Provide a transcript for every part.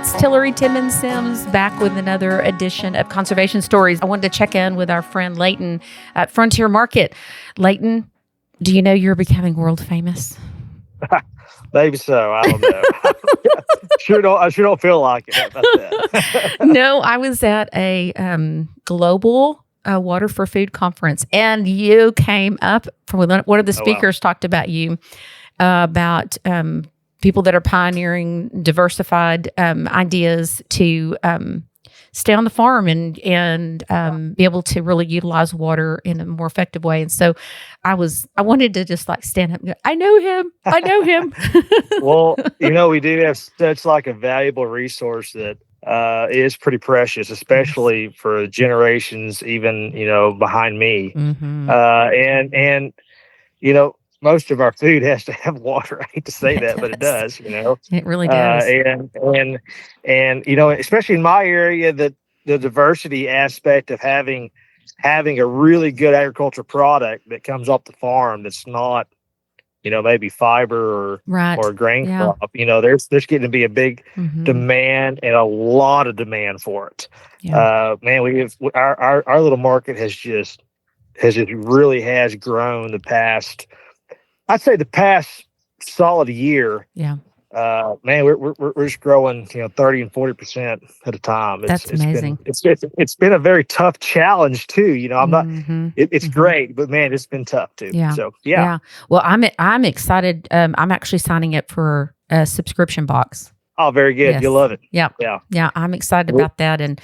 It's Tillery Timmons-Sims back with another edition of Conservation Stories. I wanted to check in with our friend Layton at Frontier Market. Layton, do you know you're becoming world famous? Maybe so. I don't know. I sure don't feel like it. How about that? No, I was at a global water for food conference, and you came up from one of the speakers talked about you, about people that are pioneering diversified ideas to stay on the farm and be able to really utilize water in a more effective way. And so I wanted to just like stand up and go, I know him. Well, we do have such like a valuable resource that is pretty precious, especially for generations, even, behind me. Mm-hmm. And most of our food has to have water. I hate to say that, but it does, It really does. And especially in my area, the diversity aspect of having a really good agricultural product that comes off the farm that's not, maybe fiber or grain crop, there's getting to be a big demand and a lot of demand for it. Yeah. Man, we have our little market has really grown I'd say the past solid year. Yeah. Man, we're just growing, 30 and 40% at a time. That's amazing. It's been a very tough challenge too. It's great, but man, it's been tough too. Yeah. So yeah. Well, I'm excited. I'm actually signing up for a subscription box. Oh, very good. Yes. You'll love it. Yeah. Yeah. Yeah. I'm excited about that. And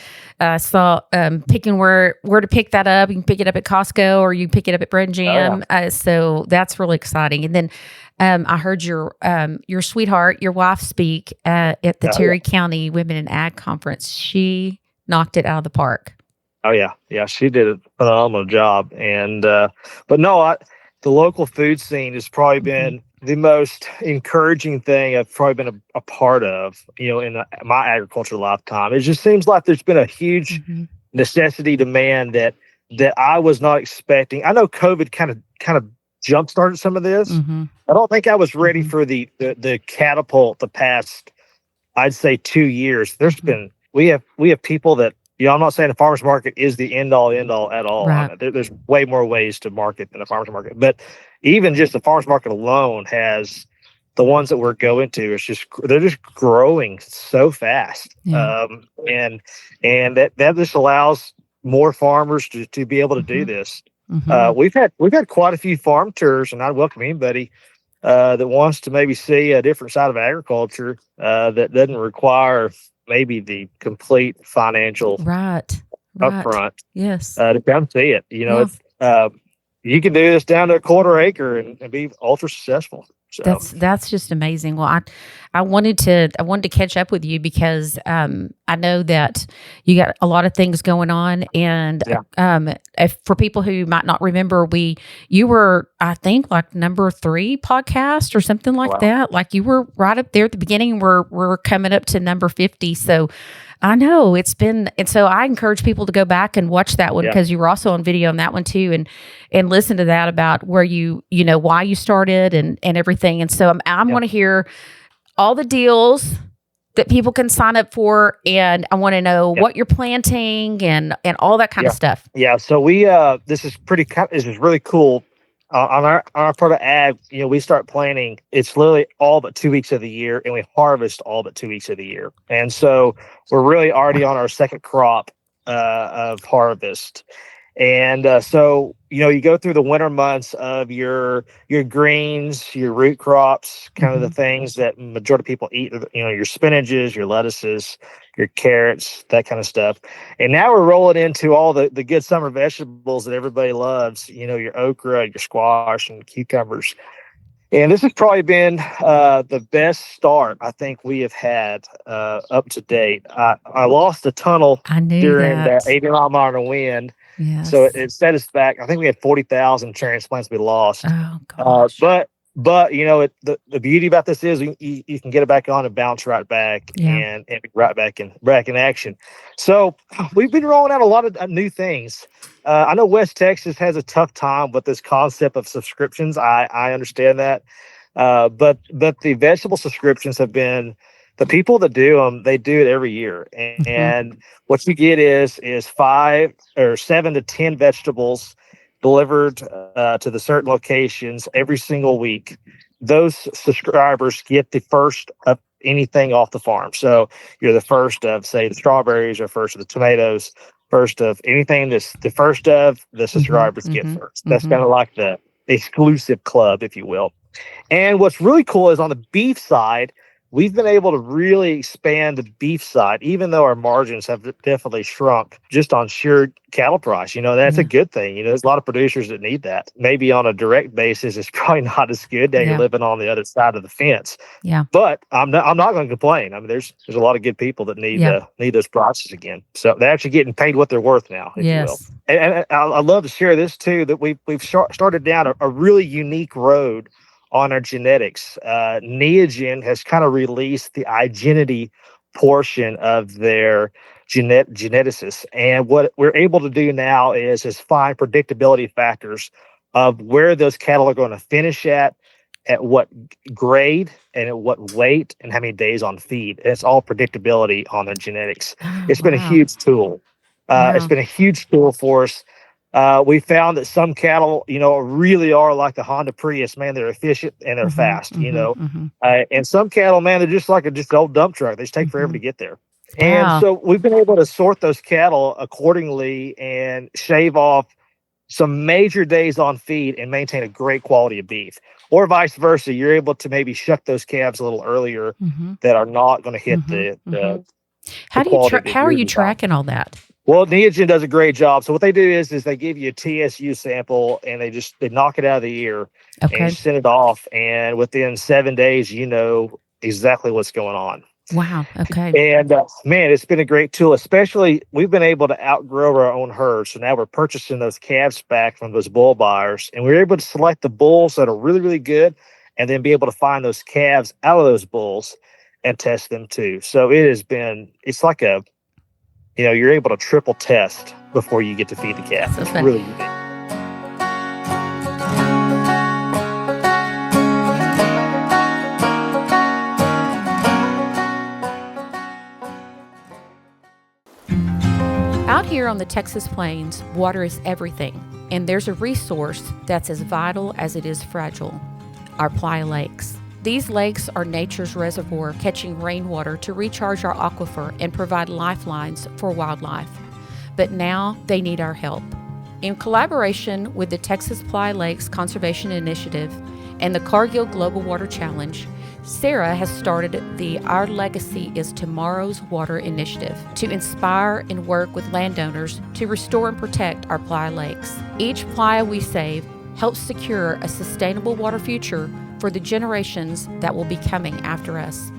saw picking where to pick that up. You can pick it up at Costco or you can pick it up at Bread and Jam. Oh, yeah. So that's really exciting. And then I heard your sweetheart, your wife, speak at the Terry County Women in Ag Conference. She knocked it out of the park. Oh yeah. Yeah. She did a phenomenal job. And, but no, the local food scene has probably been the most encouraging thing I've probably been a part of, in my agricultural lifetime. It just seems like there's been a huge necessity demand that I was not expecting. I know COVID kind of jump started some of this. I don't think I was ready for the catapult the past, I'd say 2 years. We have people that, I'm not saying the farmer's market is the end all at all. Right. I mean, there's way more ways to market than a farmer's market, but even just the farmer's market alone has the ones that we're going to. They're just growing so fast, and that just allows more farmers to be able to do this. We've had quite a few farm tours, and I'd welcome anybody that wants to maybe see a different side of agriculture that doesn't require maybe the complete financial upfront. Yes. To come see it. You can do this down to a quarter acre and be ultra successful. So that's just amazing. Well, I wanted to catch up with you because I know that you got a lot of things going on, and for people who might not remember, you were, I think, like number 3 podcast or something like that. Like you were right up there at the beginning. We're coming up to number 50. So I know it's been, and so I encourage people to go back and watch that one because you were also on video on that one too, and listen to that about where why you started and everything. And so I'm going to hear all the deals that people can sign up for, and I want to know what you're planting and all that kind of stuff. Yeah. So this is really cool. On our part of ag, we start planting. It's literally all but 2 weeks of the year, and we harvest all but 2 weeks of the year. And so we're really already on our second crop of harvest. And so you go through the winter months of your greens, your root crops, kind of the things that majority of people eat. Your spinaches, your lettuces, your carrots, that kind of stuff. And now we're rolling into all the good summer vegetables that everybody loves. Your okra, your squash, and cucumbers. And this has probably been the best start I think we have had up to date. I lost a tunnel during that 80-mile-an-hour wind. Yes. So it set us back. I think we had 40,000 transplants we lost. Oh gosh. But the beauty about this is you can get it back on and bounce right back and be right back in action. So we've been rolling out a lot of new things. I know West Texas has a tough time with this concept of subscriptions. I understand that, but the vegetable subscriptions have been The people that do them, they do it every year, and what you get is 5 or 7 to 10 vegetables delivered to the certain locations every single week. Those subscribers get the first of anything off the farm. So you're the first of, say, the strawberries, or first of the tomatoes, first of anything that's the first of the subscribers get first. That's kind of like the exclusive club, if you will. And what's really cool is on the beef side, we've been able to really expand the beef side, even though our margins have definitely shrunk just on sheer cattle price. That's a good thing. There's a lot of producers that need that. Maybe on a direct basis, it's probably not as good that you're living on the other side of the fence. Yeah. But I'm not going to complain. I mean, there's a lot of good people that need those prices again. So they're actually getting paid what they're worth now, if you will. And I love to share this too, that we've started down a really unique road on our genetics. Neogen has kind of released the identity portion of their geneticists. And what we're able to do now is find predictability factors of where those cattle are going to finish at what grade, and at what weight, and how many days on feed. And it's all predictability on their genetics. It's been a huge tool. It's been a huge tool for us. We found that some cattle, really are like the Honda Prius, man. They're efficient and they're fast, and some cattle, man, they're just like an old dump truck. They just take forever to get there. And so we've been able to sort those cattle accordingly and shave off some major days on feed and maintain a great quality of beef. Or vice versa, you're able to maybe shuck those calves a little earlier that are not going to hit the How are you tracking all that? Well, Neogen does a great job. So what they do is they give you a TSU sample, and they knock it out of the ear and send it off. And within 7 days, you know exactly what's going on. Wow. Okay. And man, it's been a great tool. Especially, we've been able to outgrow our own herd. So now we're purchasing those calves back from those bull buyers, and we're able to select the bulls that are really, really good, and then be able to find those calves out of those bulls and test them too. So it's like you're able to triple test before you get to feed the calf. It's really unique. Out here on the Texas plains, water is everything, and there's a resource that's as vital as it is fragile: our playa lakes. These lakes are nature's reservoir, catching rainwater to recharge our aquifer and provide lifelines for wildlife. But now they need our help. In collaboration with the Texas Playa Lakes Conservation Initiative and the Cargill Global Water Challenge, Sarah has started the Our Legacy is Tomorrow's Water initiative to inspire and work with landowners to restore and protect our playa lakes. Each playa we save helps secure a sustainable water future for the generations that will be coming after us.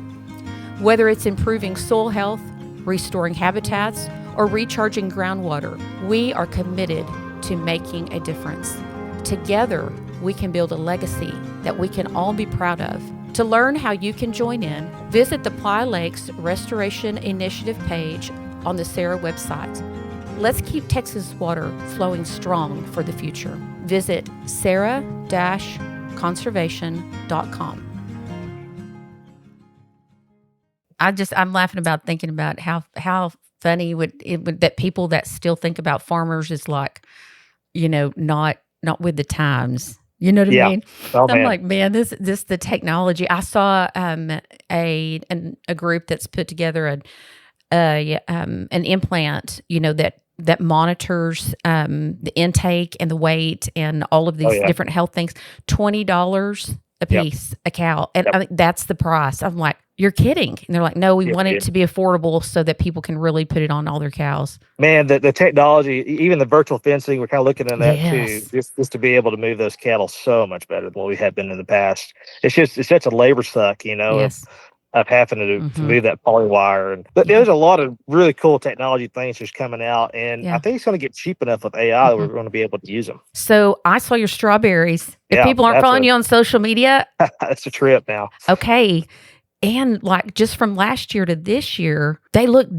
Whether it's improving soil health, restoring habitats, or recharging groundwater, we are committed to making a difference. Together, we can build a legacy that we can all be proud of. To learn how you can join in, visit the Playa Lakes Restoration Initiative page on the Sarah website. Let's keep Texas water flowing strong for the future. Visit sarah-conservation.com. I'm laughing about thinking about how funny it would that people that still think about farmers is like, not with the times. You know what I mean? Oh, I'm like, man, this the technology. I saw a group that's put together an implant, that monitors the intake and the weight and all of these different health things. $20 a piece, a cow, and I think that's the price. I'm like, you're kidding? And they're like, no, we want it to be affordable so that people can really put it on all their cows. Man, the technology, even the virtual fencing, we're kind of looking at that too, just to be able to move those cattle so much better than what we have been in the past. It's such a labor suck, of having to move that poly wire. But there's a lot of really cool technology things just coming out, and I think it's going to get cheap enough with AI that we're going to be able to use them. So I saw your strawberries. If people aren't following you on social media, that's a trip now. Okay. And like just from last year to this year, they look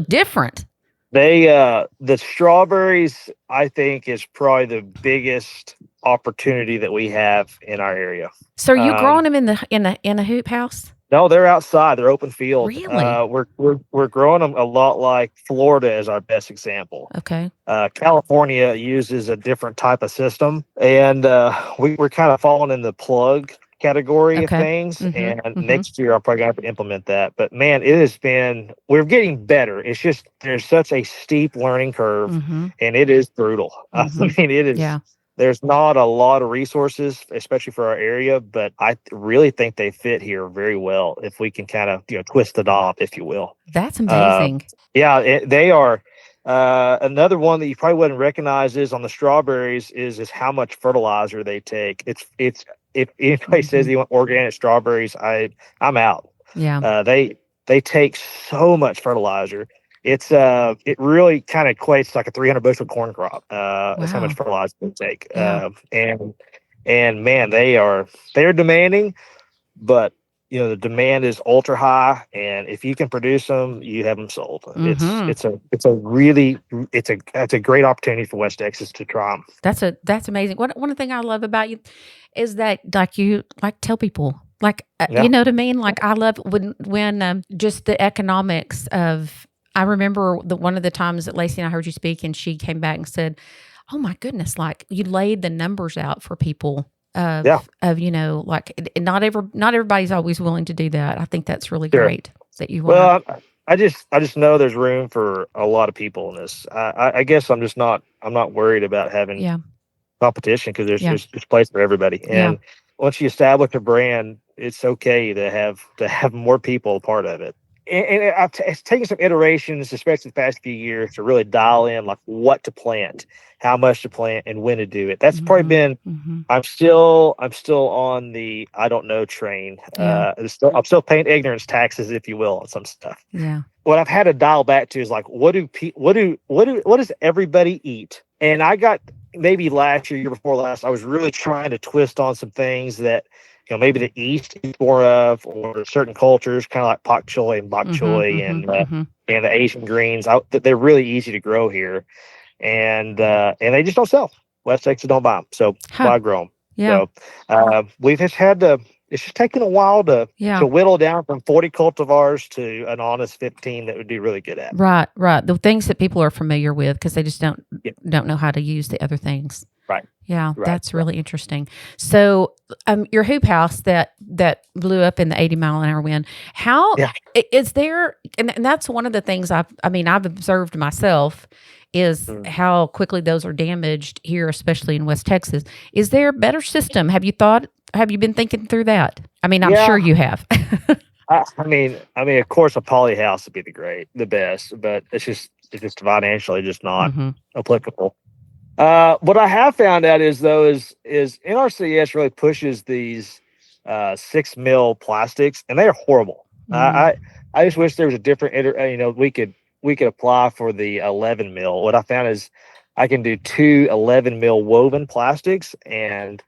different. The strawberries, I think, is probably the biggest opportunity that we have in our area. So are you growing them in a hoop house? No, they're outside. They're open field. Really? We're growing them a lot like Florida is our best example. Okay. California uses a different type of system, and we're kind of falling in the plug category of Okay. things. Mm-hmm. And Mm-hmm. next year, I'm probably going to have to implement that. But man, it has been, we're getting better. It's just, there's such a steep learning curve, Mm-hmm. and it is brutal. I Mm-hmm. mean, it is. Yeah. There's not a lot of resources, especially for our area, but I really think they fit here very well if we can kind of, twist the knob, if you will. That's Uh, amazing. yeah, they are. Another one that you probably wouldn't recognize is on the strawberries is how much fertilizer they take. It's if anybody says Mm-hmm. they want organic strawberries, I'm out. Yeah. They take so much fertilizer. It really kind of equates to like a 300 bushel corn crop. That's how much Wow. fertilizer they take. Yeah. And man, they're demanding, but the demand is ultra high, and if you can produce them, you have them sold. Mm-hmm. It's a great opportunity for West Texas to try them. That's amazing. One thing I love about you is that like you like tell people like Yeah, you know what I mean. Like I love when just the economics of. I remember one of the times that Lacey and I heard you speak, and she came back and said, "Oh my goodness! Like you laid the numbers out for people yeah, of like not everybody's always willing to do that. I think that's really sure. great that you are. Well, I just know there's room for a lot of people in this. I guess I'm not worried about having Yeah, competition because there's yeah, there's place for everybody. yeah. And once you establish a brand, it's okay to have more people a part of it. And it's taken some iterations, especially the past few years, to really dial in like what to plant, how much to plant, and when to do it. That's probably Mm-hmm. been. Mm-hmm. I'm still on the I don't know train. Yeah, I'm still paying ignorance taxes, if you will, on some stuff. yeah. What I've had to dial back to is like, what does everybody eat? And I got maybe last year before last, I was really trying to twist on some things that maybe the East eats more of, or certain cultures, kind of like pak choi and bok Mm-hmm. choy Mm-hmm. Mm-hmm. and the Asian greens. They're really easy to grow here, and they just don't sell. West Texas don't buy them, so Huh. why grow them? Yeah. So we've just had to. It's just taken a while to Yeah. whittle down from 40 cultivars to an honest 15 that would be really good at. Right. Right. The things that people are familiar with because they just Yeah, don't know how to use the other things. right, Yeah, right, that's right. really interesting. So, your hoop house that blew up in the 80-mile-an-hour wind. How Yeah, is there? And that's one of the things I've observed myself is mm. how quickly those are damaged here, especially in West Texas. Is there a better system? Have you thought? Have you been thinking through that? I mean, I'm sure Yeah. you have. I mean, of course, a poly house would be the best, but it's just financially just not Hmm. applicable. What I have found out is NRCS really pushes these 6 mil plastics, and they are horrible. Mm. I just wish there was a different we could apply for the 11 mil. What I found is I can do two 11 mil woven plastics, and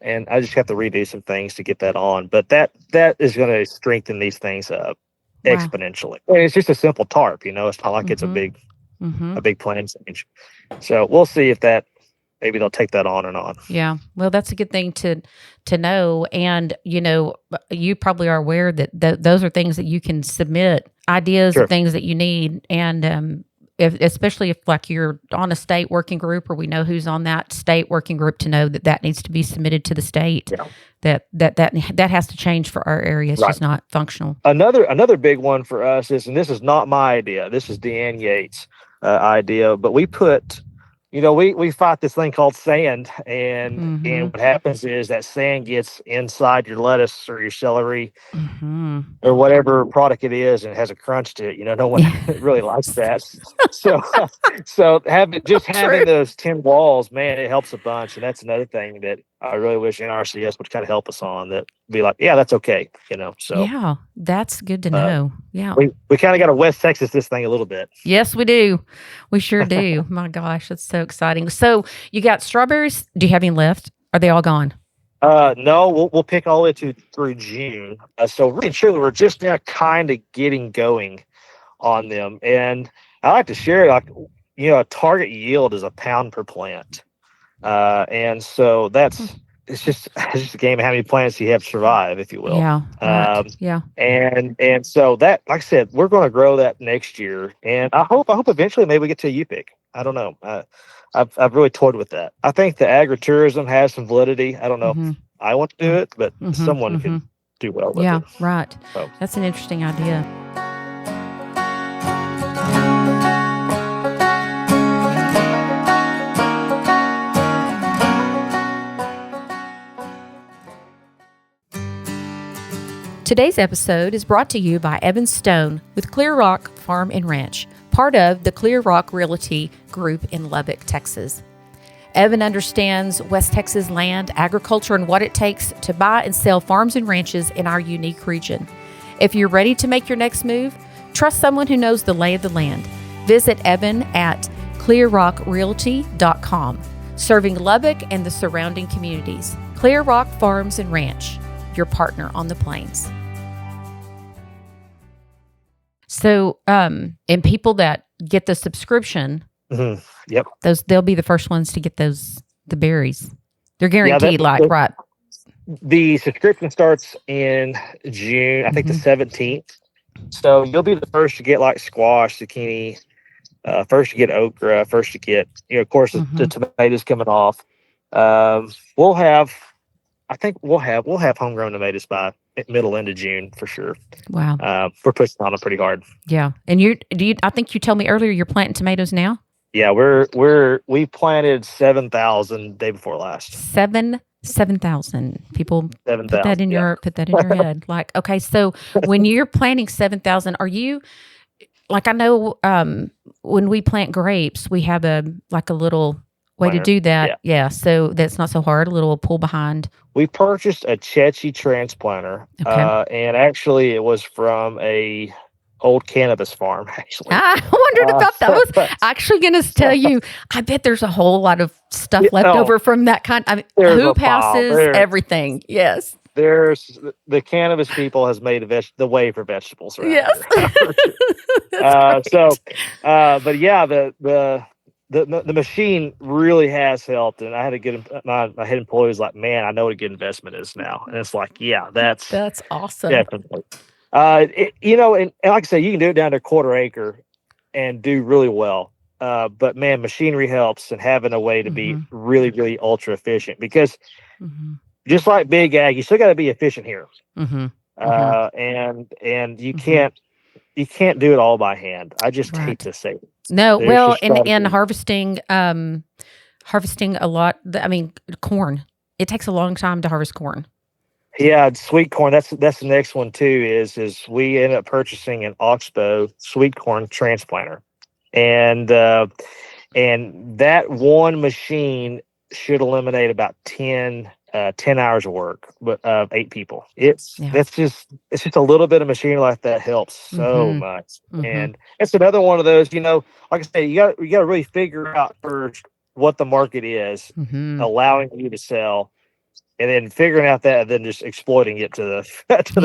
I just have to redo some things to get that on. But that is going to strengthen these things up Wow. exponentially. And it's just a simple tarp, it's not like it's a Hmm. big Hmm. a big plan change. So we'll see if maybe they'll take that on and on. Yeah. Well, that's a good thing to know. And you probably are aware that those are things that you can submit ideas of Sure. things that you need, and especially if like you're on a state working group, or we know who's on that state working group, to know that needs to be submitted to the state. Yeah. That has to change for our area. It's Right. just not functional. Another big one for us is, and this is not my idea. This is Deanne Yates' idea. But we fight this thing called sand, and Mm-hmm. what happens is that sand gets inside your lettuce or your celery Mm-hmm. or whatever product it is, and it has a crunch to it. No one Yeah. really likes that. So, so having True. those 10 walls, man, it helps a bunch. And that's another thing that I really wish NRCS would kind of help us on. That be like, yeah, that's okay. So Yeah. That's good to uh, know. Yeah. we kind of got to West Texas this thing a little bit. Yes, we do. We sure do. My gosh, that's so exciting. So you got strawberries. Do you have any left? Are they all gone? No, we'll pick all the way through June. So really, and truly, we're just now kind of getting going on them. And I like to share, like, a target yield is a pound per plant. And so Hmm. it's just a game of how many plants you have to survive, if you will. Yeah. Right. Yeah. And so that, like I said, we're going to grow that next year, and I hope eventually maybe we get to a U-pick. I don't know. I've really toyed with that. I think the agritourism has some validity. I don't know if I want to do it, but someone could do well with Yeah. it. Right. So. That's an interesting idea. Today's episode is brought to you by Evan Stone with Clear Rock Farm and Ranch, part of the Clear Rock Realty Group in Lubbock, Texas. Evan understands West Texas land, agriculture, and what it takes to buy and sell farms and ranches in our unique region. If you're ready to make your next move, trust someone who knows the lay of the land. Visit Evan at clearrockrealty.com, serving Lubbock and the surrounding communities. Clear Rock Farms and Ranch, your partner on the plains. So, and people that get the subscription, Yep, they'll be the first ones to get the berries. They're guaranteed, right? The subscription starts in June, I think the 17th. So you'll be the first to get like squash, zucchini, first to get okra, first to get, of course, the tomatoes coming off. We'll have homegrown tomatoes by middle end of June for sure. Wow. We're pushing on them pretty hard. Yeah. And I think you told me earlier you're planting tomatoes now? Yeah, we planted 7,000 day before last. 7,000 people. 7,000. Put that in your head. Like, okay, so when you're planting 7,000, are you like, I know when we plant grapes, we have a little way to do that. Yeah. So that's not so hard. A little pull behind. We purchased a Chechi transplanter. Okay. And actually it was from a old cannabis farm, actually. I wondered about that. I was actually going to tell you, I bet there's a whole lot of stuff left over from that kind. I mean, hoop houses, everything. Yes. There's the cannabis people has made the way for vegetables. Right. Yes. But yeah, the machine really has helped, and I had to get my head employee was like, man, I know what a good investment is now. And it's like, yeah, that's awesome. Definitely. And like I said, you can do it down to a quarter acre and do really well. But man, machinery helps, and having a way to be really, really ultra efficient, because just like big ag, you still got to be efficient here. And you can't do it all by hand. I just hate to say it. No, well, and harvesting a lot. Corn. It takes a long time to harvest corn. Yeah, sweet corn. That's the next one too. Is we ended up purchasing an Oxbow sweet corn transplanter, and that one machine should eliminate about 10 hours of work, but 8 people. It's just a little bit of machinery like that helps so much. And it's another one of those, like I say, you got to really figure out first what the market is allowing you to sell, and then figuring out that, and then just exploiting it to the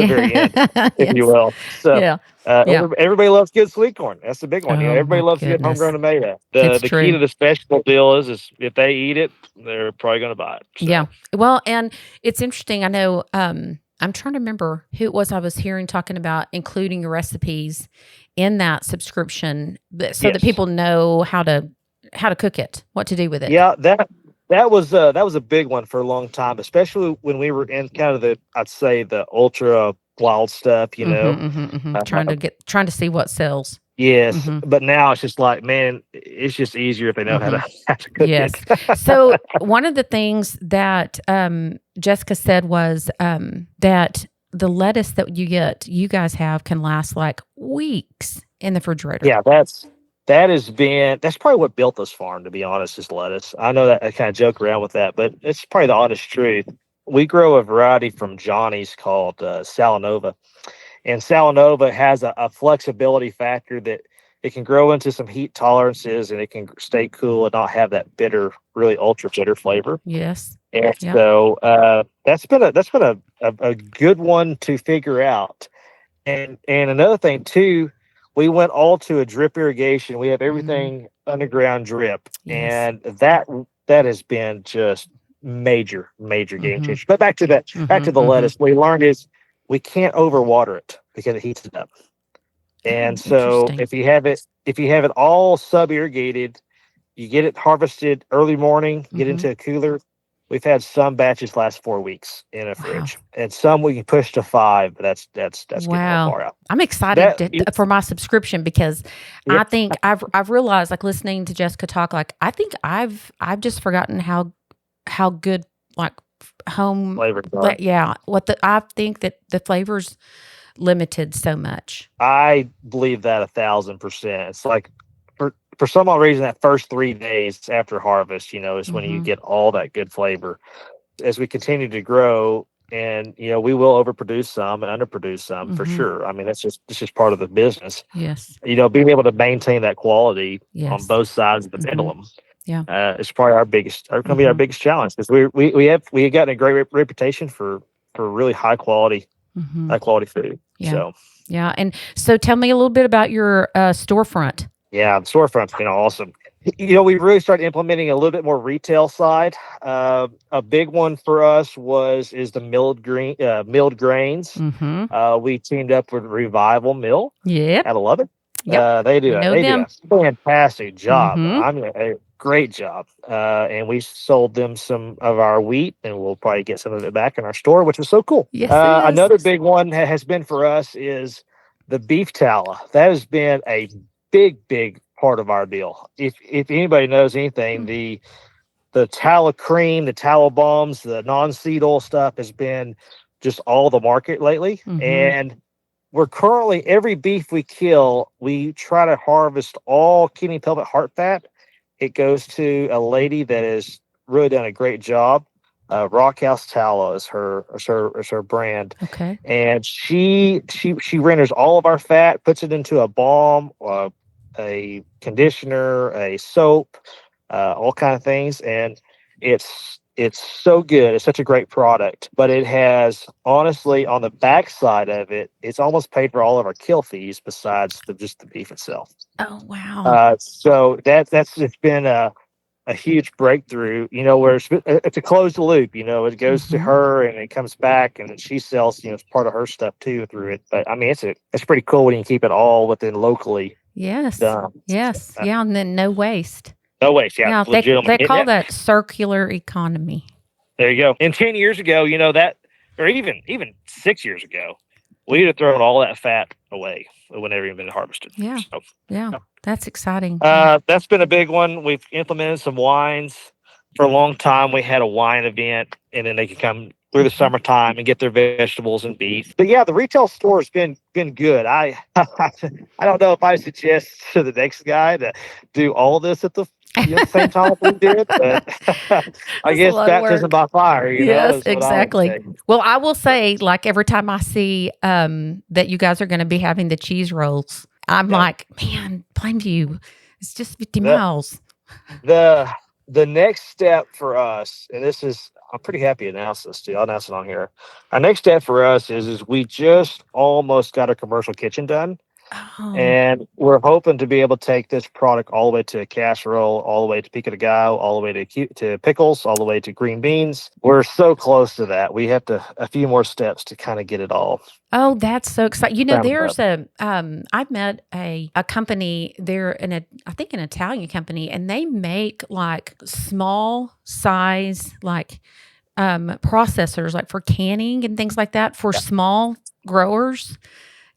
very end, if you will. So everybody loves good sweet corn. That's the big one. Everybody loves good homegrown tomato. The key to the special deal is if they eat it, they're probably going to buy it. So. Yeah. Well, and it's interesting. I know I'm trying to remember who it was I was hearing talking about including recipes in that subscription, so that people know how to cook it, what to do with it. Yeah, that was a big one for a long time, especially when we were in kind of the ultra wild stuff, trying to see what sells. Yes, but now it's just like, man, it's just easier if they know how to cook it. So one of the things that Jessica said was that the lettuce that you guys have can last like weeks in the refrigerator. Yeah, that's probably what built this farm, to be honest, is lettuce. I know that I kind of joke around with that, but it's probably the honest truth. We grow a variety from Johnny's called Salanova, and Salanova has a flexibility factor that it can grow into some heat tolerances, and it can stay cool and not have that bitter, really ultra bitter flavor. Yes. And so that's been a good one to figure out. And another thing too, we went all to a drip irrigation. We have everything underground drip, and that has been just major game changer. But back to the lettuce, what we learned is we can't overwater it because it heats it up. And so if you have it all sub irrigated, you get it harvested early morning, get into a cooler. We've had some batches last 4 weeks in a fridge, and some we can push to 5. But that's getting far out. I'm excited for my subscription because I think I've realized, like listening to Jessica talk, like I think I've just forgotten how good like home flavor. I think that the flavors limited so much. I believe that 1,000%. It's like for some odd reason that first 3 days after harvest, is when you get all that good flavor. As we continue to grow, and we will overproduce some and underproduce some for sure. I mean, it's just part of the business. Yes. Being able to maintain that quality on both sides of the pendulum. Yeah. It's probably going to be our biggest challenge, because we have gotten a great reputation for really high quality food. Yeah. So yeah. And so tell me a little bit about your storefront. Yeah, the storefront's been awesome. We really started implementing a little bit more retail side. A big one for us is the milled grains. We teamed up with Revival Mill. Yeah, out of Lubbock. Yep. They do a fantastic job. I mean, a great job. And we sold them some of our wheat, and we'll probably get some of it back in our store, which is so cool. Yes, another big one has been for us is the beef tallow. That has been a big part of our deal. If anybody knows anything, the tallow cream, the tallow bombs, the non-seed oil stuff has been just all the market lately. And we're currently, every beef we kill, we try to harvest all kidney, pelvic, heart fat. It goes to a lady that has really done a great job. Rockhouse Tallow is her brand. Okay. And she renders all of our fat, puts it into a balm, a conditioner, a soap, all kind of things, and it's so good. It's such a great product, but it has, honestly, on the backside of it, it's almost paid for all of our kill fees besides just the beef itself. Oh wow! So that's just been a huge breakthrough. Where it's a closed loop. It goes to her and it comes back, and then she sells it's part of her stuff too through it. But I mean, it's pretty cool when you keep it all within locally. Yes. Yes. And then no waste. No waste. Yeah. They call that circular economy. There you go. And 10 years ago, that, or even 6 years ago, we'd have thrown all that fat away. It would never even been harvested. Yeah. So, yeah. That's exciting. That's been a big one. We've implemented some wines. For a long time, we had a wine event, and then they could come through the summertime and get their vegetables and beef. But yeah, the retail store has been good. I don't know if I suggest to the next guy to do all this at the same time we did, but I guess baptism by fire. Yes, exactly. Well, I will say, like every time I see that you guys are going to be having the cheese rolls, I'm like, man, Plainview, it's just 50 miles. The next step for us, and this is, I'm pretty happy to announce this too. I'll announce it on here. Our next step for us is we just almost got our commercial kitchen done. Oh. And we're hoping to be able to take this product all the way to a casserole, all the way to pico de gallo, all the way to pickles, all the way to green beans. We're so close to that. We have a few more steps to kind of get it all. Oh, that's so exciting. There's I've met a company, they're I think an Italian company, and they make like small size, like processors, like for canning and things like that for small growers.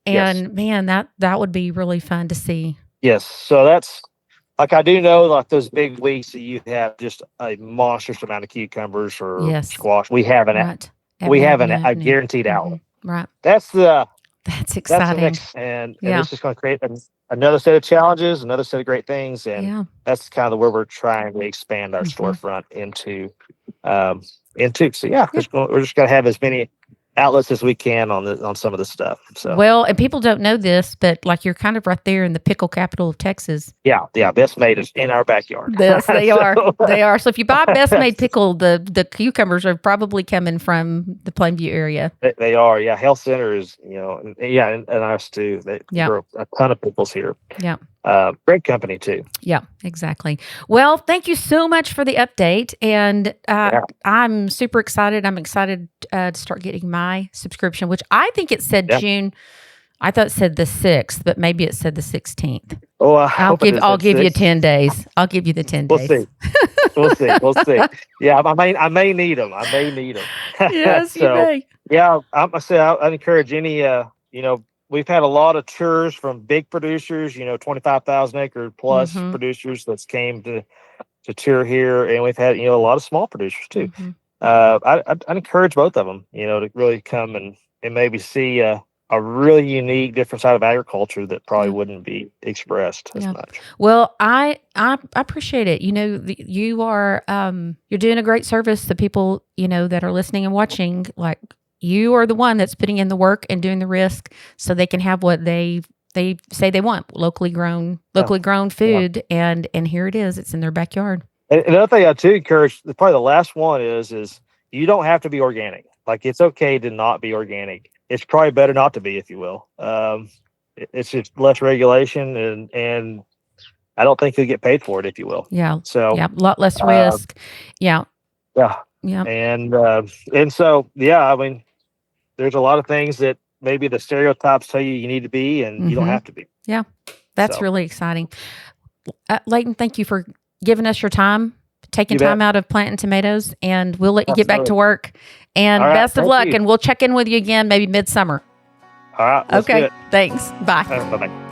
And man, that would be really fun to see. Yes. So that's, like, I do know, like those big weeks that you have just a monstrous amount of cucumbers or squash. We have a guaranteed outlet. Right. That's exciting. That's the next, and it's just going to create another set of challenges, another set of great things, and that's kind of where we're trying to expand our storefront into. So we're just going to have as many outlets as we can on some of the stuff. So well, and people don't know this, but like you're kind of right there in the pickle capital of Texas. Yeah, Best Made is in our backyard. Yes, they are. They are. So if you buy Best Made pickle, the cucumbers are probably coming from the Plainview area. They are. Yeah, Health Center is, and us too. They grow a ton of pickles here. Yeah. great company too. Yeah, exactly. Well, thank you so much for the update. And I'm super excited. I'm excited to start getting my subscription, which I think it said June. I thought it said the 6th, but maybe it said the 16th. Oh, I'll give you 10 days. I'll give you the 10 days. We'll see. We'll see. Yeah, I may need them. Yes, you may. Yeah, I encourage any, we've had a lot of tours from big producers, 25,000 acre plus producers that's came to tour here. And we've had, a lot of small producers too. I'd encourage both of them, to really come and maybe see a really unique, different side of agriculture that probably wouldn't be expressed as much. Well, I appreciate it. You are you're doing a great service. The people that are listening and watching, like you are the one that's putting in the work and doing the risk, so they can have what they say they want: locally grown food. And here it is. It's in their backyard. And another thing I too encourage, probably the last one is you don't have to be organic. Like, it's okay to not be organic. It's probably better not to be, if you will. It's just less regulation, and I don't think you'll get paid for it, if you will. Yeah. So a lot less risk. Yeah. And so I mean, there's a lot of things that maybe the stereotypes tell you need to be, and you don't have to be. Yeah, that's really exciting. Layton, thank you for giving us your time, taking time out of planting tomatoes, and we'll let you get back to work. And best of luck, and we'll check in with you again maybe midsummer. All right. Okay. Thanks. Bye. Bye-bye.